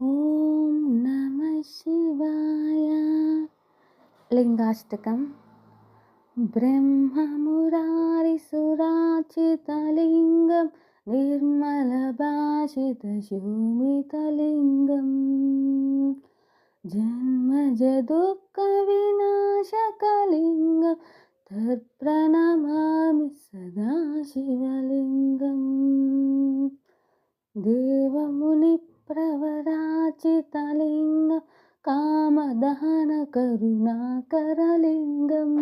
ఓం నమః శివాయ. లింగాష్టకం. బ్రహ్మమురారిసురాచితలింగం నిర్మలభాషితశోభితలింగం జన్మజదుఃఖవినాశకలింగం తత్ప్రణమామి సదా శివలింగం. దేవమునిప్రవరాచితలింగం కామదహనకరుణాకరలింగం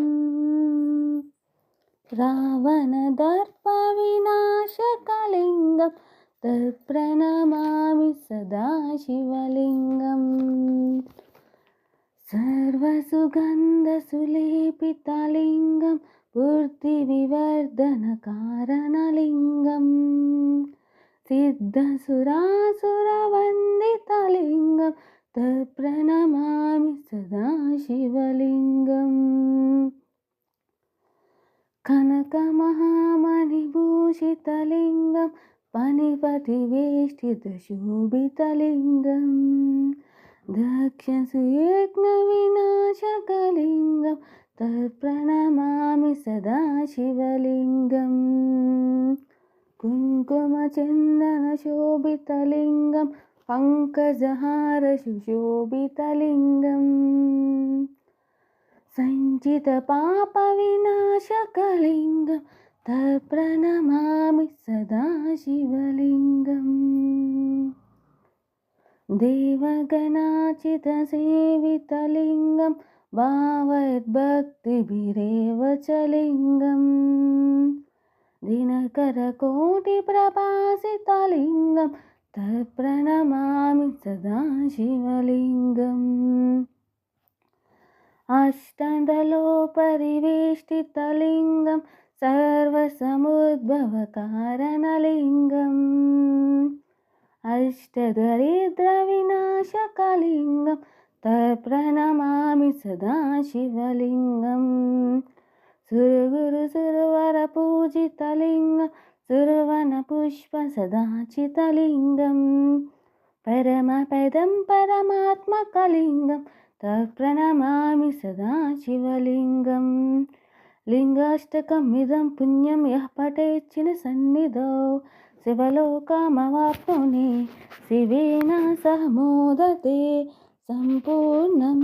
రావణదర్పవినాశకలింగం తత్ప్రణమామి సదా శివలింగం. సర్వసుగంధసులేపితలింగం పూర్తివివర్ధనకారణలింగం సిద్ధసురాసురవందితలింగం తత్ప్రణమామి సదా శివలింగం. కనకమహామణిభూషితలింగం పనిపతివేష్టితశోభితలింగం దక్షసుయజ్ఞవినాశకలింగం తత్ప్రణమామి సదా శివలింగం. కుంకుమచందనశోభితలింగం పంకజహారసుశోభితలింగం సంచితపాపవినాశకలింగం తత్ప్రణమామి సదా శివలింగం. దేవగణాచితసేవితలింగం భావైర్భక్తిభిరేవ చ లింగం దినకరకోటిప్రభాసితలింగం తత్ప్రణమామి సదా శివలింగం. అష్టదలోపరివేష్టితలింగం సర్వసముద్భవకారణలింగం అష్టదరిద్రవినాశకలింగం తత్ప్రణమామి సదా శివలింగం. సురగురుసురవరపూజితలింగం సురవనపుష్పసదాచితలింగం పరమపదం పరమాత్మకలింగం తత్ప్రణమామి సదా శివలింగం. లింగాష్టకమిదం పుణ్యం యః పఠేచ్చిన సన్నిధౌ శివలోకమవాప్నోతి శివేన సహ మోదతే సంపూర్ణం.